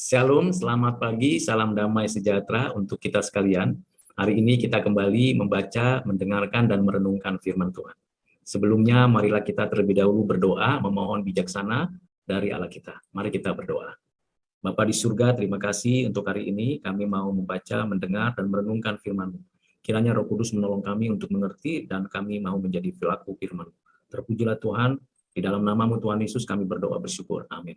Shalom, selamat pagi, salam damai sejahtera untuk kita sekalian. Hari ini kita kembali membaca, mendengarkan, dan merenungkan firman Tuhan. Sebelumnya, marilah kita terlebih dahulu berdoa, memohon bijaksana dari Allah kita. Mari kita berdoa. Bapa di surga, terima kasih untuk hari ini. Kami mau membaca, mendengar, dan merenungkan firman-Mu. Kiranya Roh Kudus menolong kami untuk mengerti, dan kami mau menjadi pelaku firman. Terpujilah Tuhan, di dalam nama-Mu Tuhan Yesus kami berdoa bersyukur. Amin.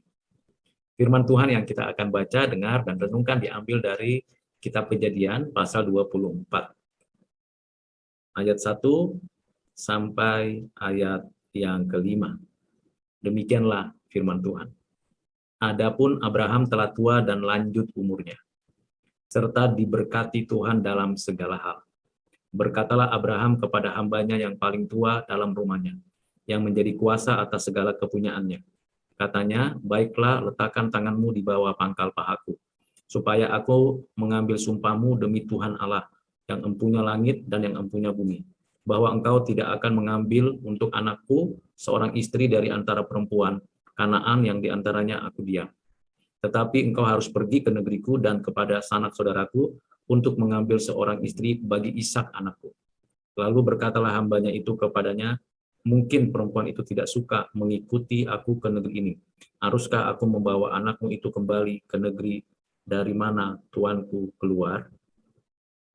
Firman Tuhan yang kita akan baca, dengar, dan renungkan diambil dari Kitab Kejadian pasal 24. Ayat 1 sampai ayat yang kelima. Demikianlah firman Tuhan. Adapun Abraham telah tua dan lanjut umurnya, serta diberkati Tuhan dalam segala hal. Berkatalah Abraham kepada hambanya yang paling tua dalam rumahnya, yang menjadi kuasa atas segala kepunyaannya. Katanya, baiklah letakkan tanganmu di bawah pangkal pahaku, supaya aku mengambil sumpahmu demi Tuhan Allah, yang empunya langit dan yang empunya bumi, bahwa engkau tidak akan mengambil untuk anakku seorang istri dari antara perempuan Kanaan yang diantaranya aku diam. Tetapi engkau harus pergi ke negeriku dan kepada sanak saudaraku untuk mengambil seorang istri bagi Ishak anakku. Lalu berkatalah hambanya itu kepadanya, mungkin perempuan itu tidak suka mengikuti aku ke negeri ini. Haruskah aku membawa anakmu itu kembali ke negeri dari mana tuanku keluar?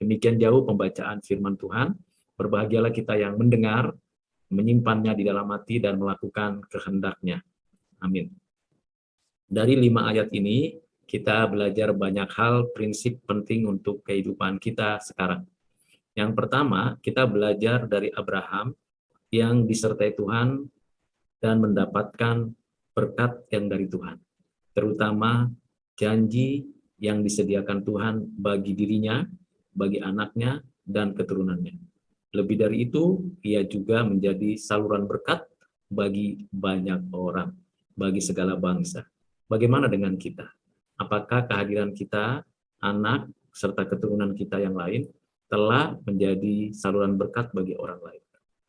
Demikian jauh pembacaan firman Tuhan. Berbahagialah kita yang mendengar, menyimpannya di dalam hati, dan melakukan kehendaknya. Amin. Dari 5 ayat ini, kita belajar banyak hal prinsip penting untuk kehidupan kita sekarang. Yang pertama, kita belajar dari Abraham yang disertai Tuhan dan mendapatkan berkat yang dari Tuhan, terutama janji yang disediakan Tuhan bagi dirinya, bagi anaknya, dan keturunannya. Lebih dari itu, ia juga menjadi saluran berkat bagi banyak orang, bagi segala bangsa. Bagaimana dengan kita? Apakah kehadiran kita, anak, serta keturunan kita yang lain telah menjadi saluran berkat bagi orang lain?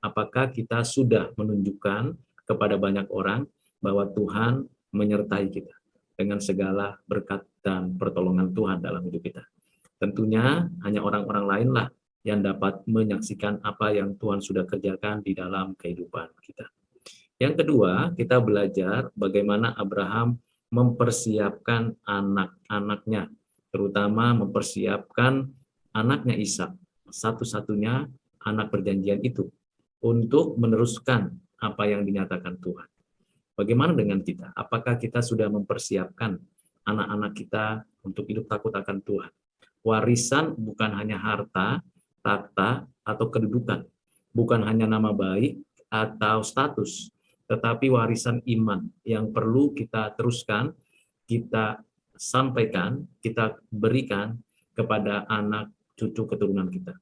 Apakah kita sudah menunjukkan kepada banyak orang bahwa Tuhan menyertai kita dengan segala berkat dan pertolongan Tuhan dalam hidup kita? Tentunya hanya orang-orang lainlah yang dapat menyaksikan apa yang Tuhan sudah kerjakan di dalam kehidupan kita. Yang kedua, kita belajar bagaimana Abraham mempersiapkan anak-anaknya, terutama mempersiapkan anaknya Ishak, satu-satunya anak perjanjian itu, untuk meneruskan apa yang dinyatakan Tuhan. Bagaimana dengan kita? Apakah kita sudah mempersiapkan anak-anak kita untuk hidup takut akan Tuhan? Warisan bukan hanya harta, takhta, atau kedudukan, bukan hanya nama baik atau status, tetapi warisan iman yang perlu kita teruskan, kita sampaikan, kita berikan kepada anak cucu keturunan kita.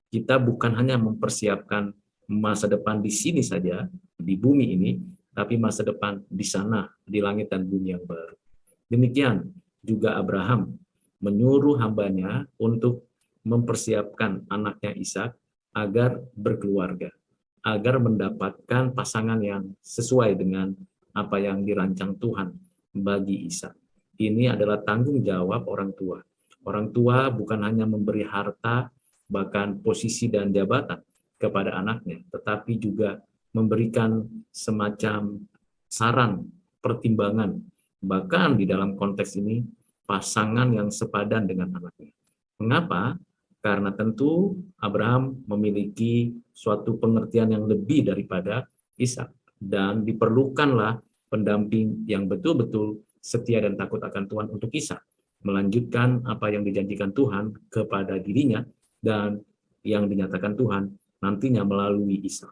Kita bukan hanya mempersiapkan masa depan di sini saja, di bumi ini, tapi masa depan di sana, di langit dan bumi yang baru. Demikian juga Abraham menyuruh hambanya untuk mempersiapkan anaknya Ishak agar berkeluarga, agar mendapatkan pasangan yang sesuai dengan apa yang dirancang Tuhan bagi Ishak. Ini adalah tanggung jawab orang tua. Orang tua bukan hanya memberi harta, bahkan posisi dan jabatan kepada anaknya, tetapi juga memberikan semacam saran, pertimbangan, bahkan di dalam konteks ini pasangan yang sepadan dengan anaknya. Mengapa? Karena tentu Abraham memiliki suatu pengertian yang lebih daripada Ishak, dan diperlukanlah pendamping yang betul-betul setia dan takut akan Tuhan untuk Ishak, melanjutkan apa yang dijanjikan Tuhan kepada dirinya dan yang dinyatakan Tuhan nantinya melalui Ishak.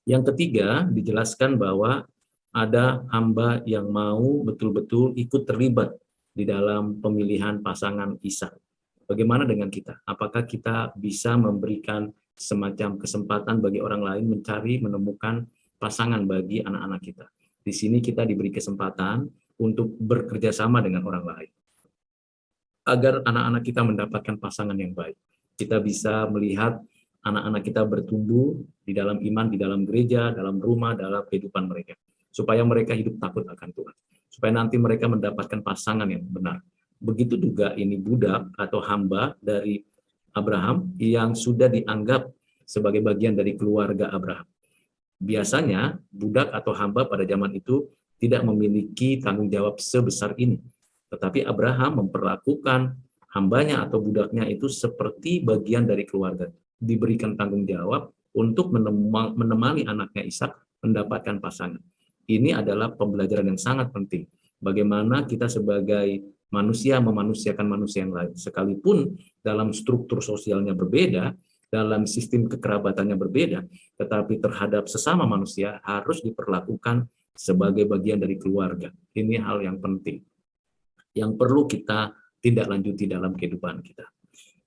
Yang ketiga, dijelaskan bahwa ada hamba yang mau betul-betul ikut terlibat di dalam pemilihan pasangan Ishak. Bagaimana dengan kita? Apakah kita bisa memberikan semacam kesempatan bagi orang lain mencari, menemukan pasangan bagi anak-anak kita? Di sini kita diberi kesempatan untuk bekerja sama dengan orang lain, agar anak-anak kita mendapatkan pasangan yang baik. Kita bisa melihat anak-anak kita bertumbuh di dalam iman, di dalam gereja, dalam rumah, dalam kehidupan mereka. supaya mereka hidup takut akan Tuhan, supaya nanti mereka mendapatkan pasangan yang benar. Begitu juga ini budak atau hamba dari Abraham yang sudah dianggap sebagai bagian dari keluarga Abraham. Biasanya budak atau hamba pada zaman itu tidak memiliki tanggung jawab sebesar ini. Tetapi Abraham memperlakukan hambanya atau budaknya itu seperti bagian dari keluarga. Diberikan tanggung jawab untuk menemani anaknya Ishak mendapatkan pasangan. Ini adalah pembelajaran yang sangat penting. Bagaimana kita sebagai manusia memanusiakan manusia yang lain. Sekalipun dalam struktur sosialnya berbeda, dalam sistem kekerabatannya berbeda, tetapi terhadap sesama manusia harus diperlakukan sebagai bagian dari keluarga. Ini hal yang penting, yang perlu kita tindak lanjuti dalam kehidupan kita.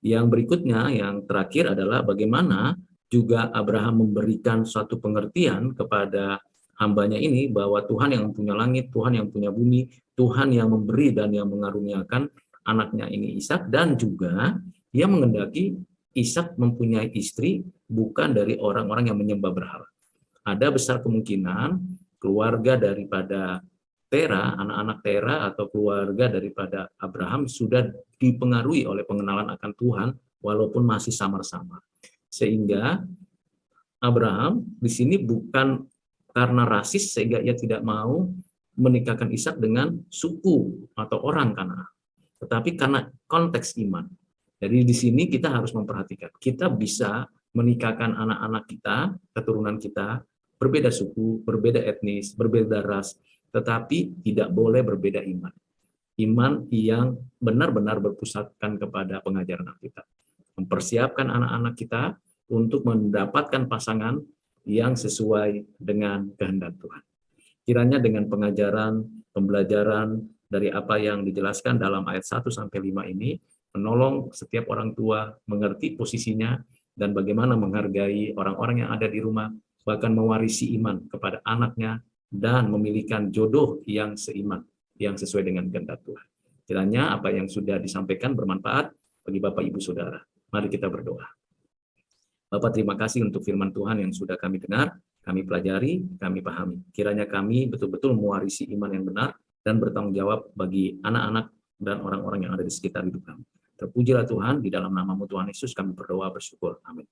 Yang berikutnya, yang terakhir adalah bagaimana juga Abraham memberikan suatu pengertian kepada hambanya ini, bahwa Tuhan yang punya langit, Tuhan yang punya bumi, Tuhan yang memberi dan yang mengaruniakan anaknya ini Ishak, dan juga dia mengendaki Ishak mempunyai istri bukan dari orang-orang yang menyembah berhala. Ada besar kemungkinan keluarga daripada Tera, anak-anak Tera atau keluarga daripada Abraham sudah dipengaruhi oleh pengenalan akan Tuhan walaupun masih samar-samar. Sehingga Abraham di sini bukan karena rasis sehingga ia tidak mau menikahkan Ishak dengan suku atau orang Kanaan, tetapi karena konteks iman. Jadi di sini kita harus memperhatikan, kita bisa menikahkan anak-anak kita, keturunan kita, berbeda suku, berbeda etnis, berbeda ras, tetapi tidak boleh berbeda iman. Iman yang benar-benar berpusatkan kepada pengajaran Alkitab. Mempersiapkan anak-anak kita untuk mendapatkan pasangan yang sesuai dengan kehendak Tuhan. Kiranya dengan pengajaran, pembelajaran dari apa yang dijelaskan dalam ayat 1-5 ini, menolong setiap orang tua mengerti posisinya dan bagaimana menghargai orang-orang yang ada di rumah, bahkan mewarisi iman kepada anaknya dan memilihkan jodoh yang seiman, yang sesuai dengan kehendak Tuhan. Kiranya apa yang sudah disampaikan bermanfaat bagi Bapak Ibu Saudara. Mari kita berdoa. Bapak, terima kasih untuk firman Tuhan yang sudah kami dengar, kami pelajari, kami pahami. Kiranya kami betul-betul mewarisi iman yang benar dan bertanggung jawab bagi anak-anak dan orang-orang yang ada di sekitar hidup kami. Terpujilah Tuhan, di dalam nama-Mu Tuhan Yesus kami berdoa bersyukur. Amin.